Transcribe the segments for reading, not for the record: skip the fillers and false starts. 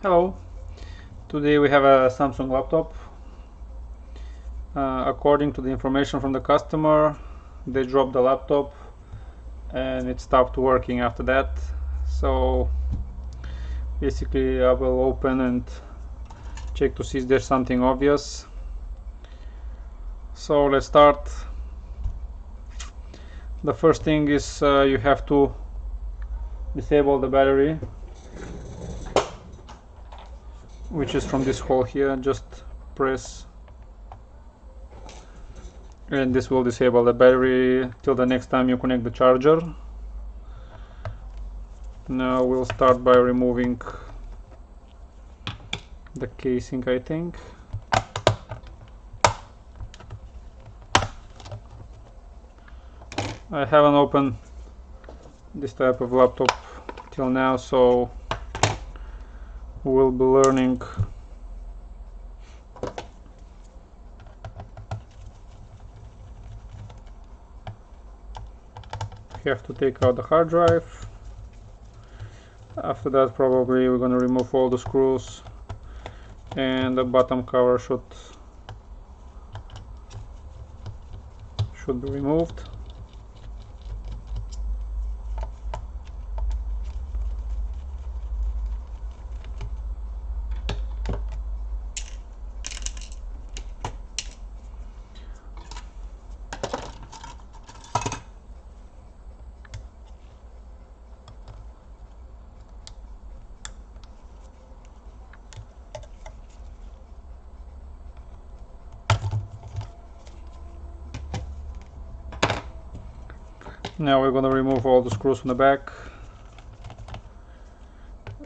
Hello, today we have a Samsung laptop. According to the information from the customer, they dropped the laptop and it stopped working after that. So basically I will open and check to see if there's something obvious. So let's start. The first thing is you have to disable the battery, which is from this hole here. Just press and this will disable the battery till the next time you connect the charger. Now we'll start by removing the casing, I think. I haven't opened this type of laptop till now, so we'll be learning. We have to take out the hard drive. After that, probably we're going to remove all the screws, and the bottom cover should be removed. Now we're going to remove all the screws from the back.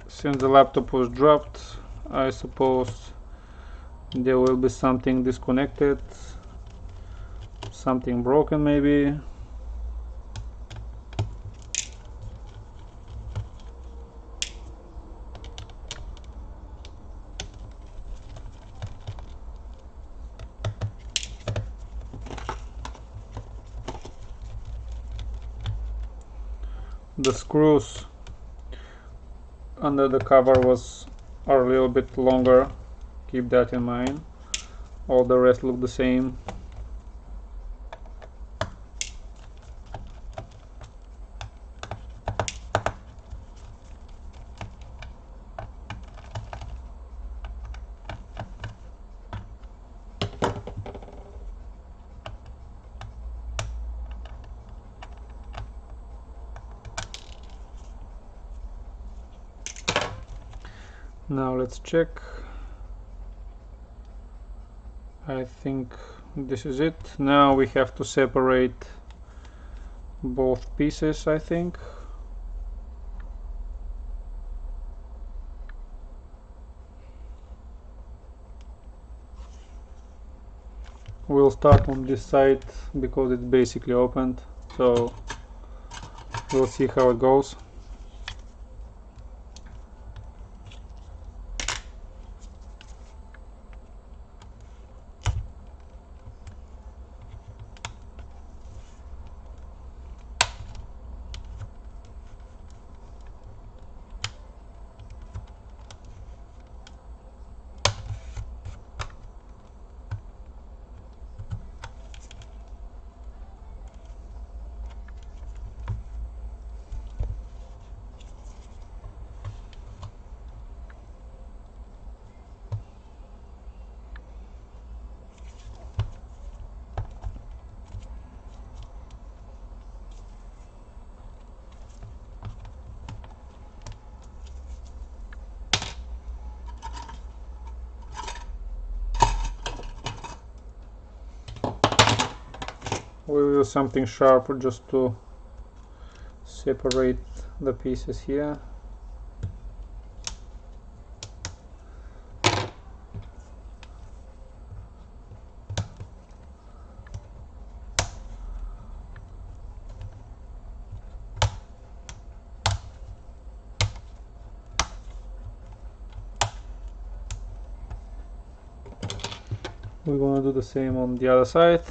Since the laptop was dropped, I suppose there will be something disconnected, something broken maybe. The screws under the cover are a little bit longer, keep that in mind. All the rest look the same. Now let's check. I think this is it. Now we have to separate both pieces, I think. We'll start on this side because it's basically opened, so we'll see how it goes. We'll use something sharp just to separate the pieces here. We're going to do the same on the other side,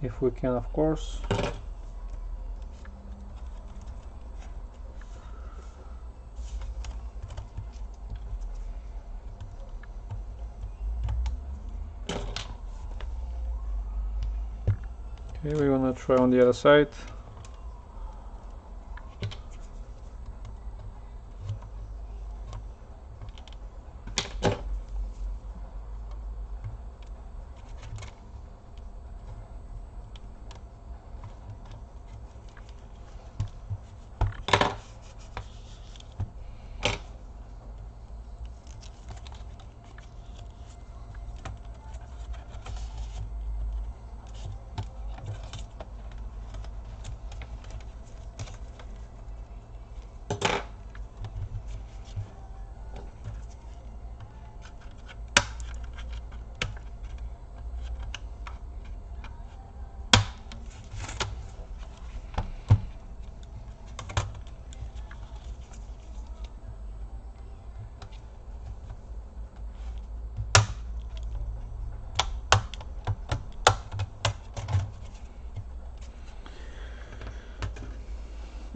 if we can, of course. Okay, we're gonna try on the other side.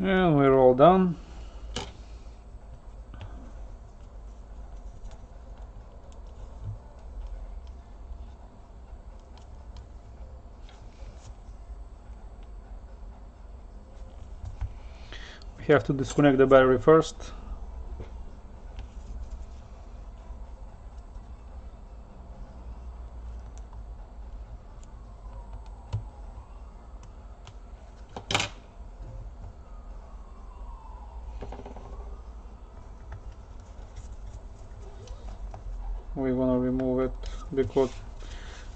And we're all done. We have to disconnect the battery first. We're gonna remove it because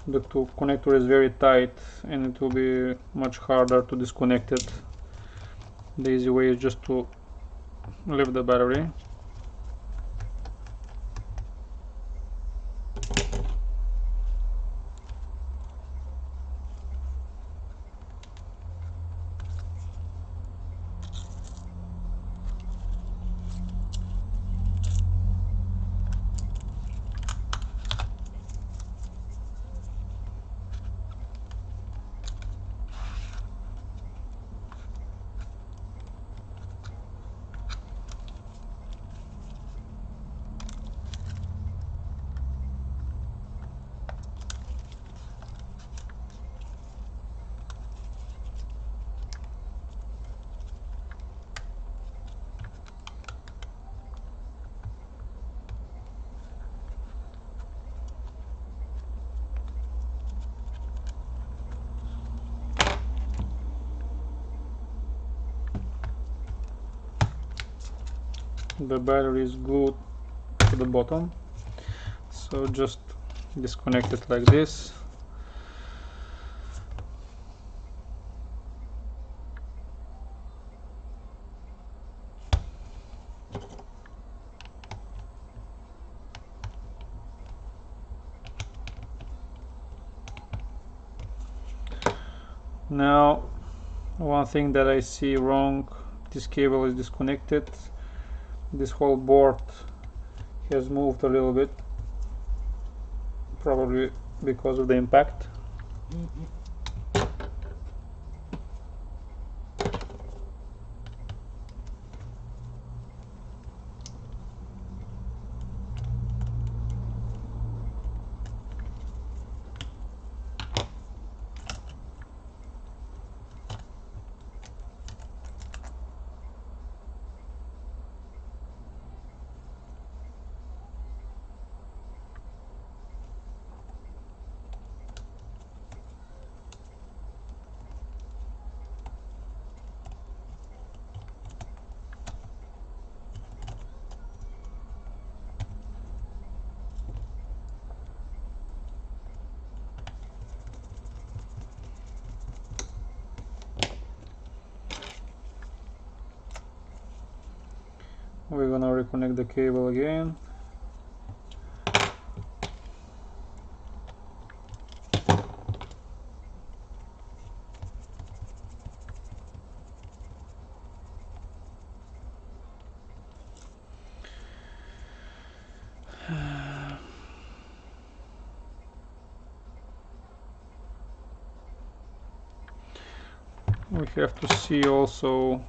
the connector is very tight and it will be much harder to disconnect it. The easy way is just to leave the battery. The battery is glued to the bottom, so just disconnect it like this. Now, one thing that I see wrong, this cable is disconnected. This whole board has moved a little bit, probably because of the impact. We're gonna reconnect the cable again. We have to see also,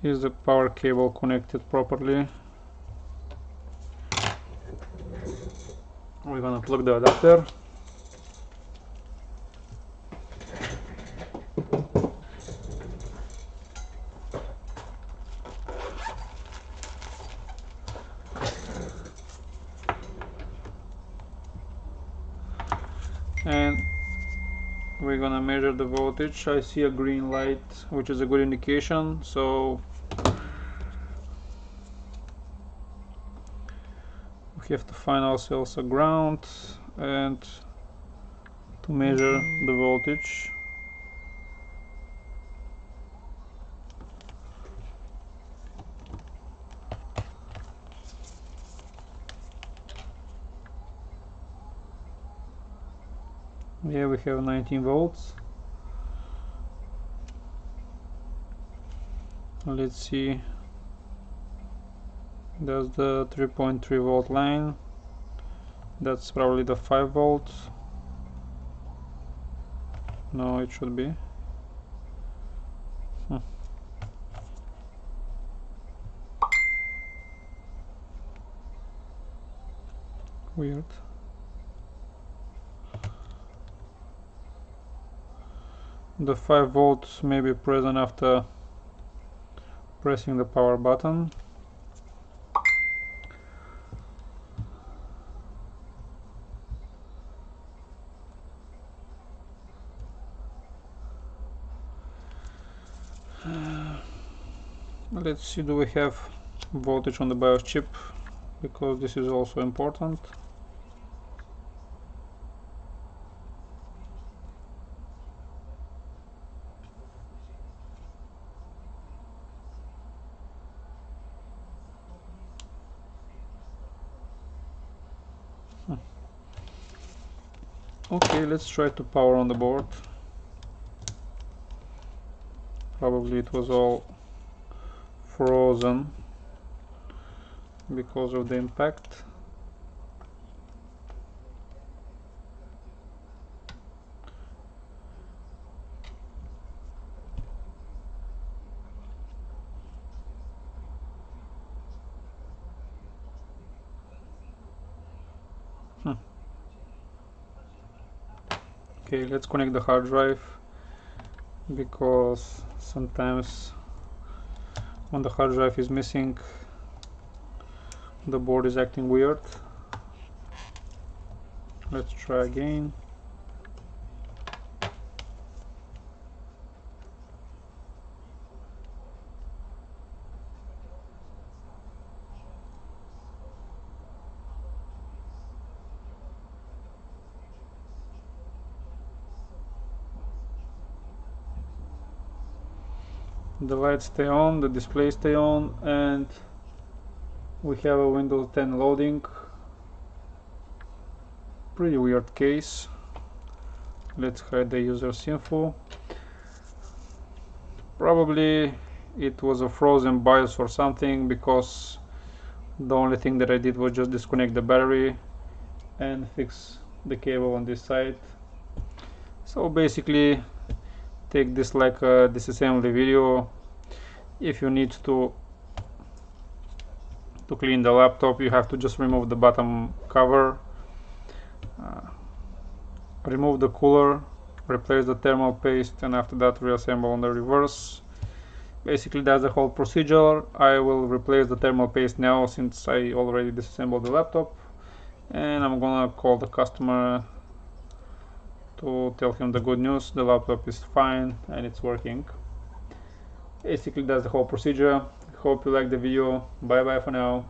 is the power cable connected properly. We're gonna plug the adapter. we're gonna measure the voltage. I see a green light, which is a good indication, so we have to find ourselves a ground and to measure the voltage. Yeah, we have 19 volts. Let's see, that's the 3.3 volt line. That's probably the 5 volts. No, it should be. Weird. The 5 volts may be present after pressing the power button. Let's see, do we have voltage on the BIOS chip, because this is also important. Okay, let's try to power on the board. Probably it was all frozen because of the impact. Okay, let's connect the hard drive, because sometimes when the hard drive is missing, the board is acting weird. Let's try again. The lights stay on, the display stay on, and we have a Windows 10 loading. Pretty weird case. Let's hide the user's info. Probably it was a frozen BIOS or something, because the only thing that I did was just disconnect the battery and fix the cable on this side. So basically, take this like a disassembly video. If you need to clean the laptop, you have to just remove the bottom cover, remove the cooler, replace the thermal paste, and after that reassemble on the reverse. Basically that's the whole procedure. I will replace the thermal paste now, since I already disassembled the laptop, and I'm gonna call the customer to tell him the good news. The laptop is fine and it's working. Basically that's the whole procedure. Hope you like the video. Bye bye for now.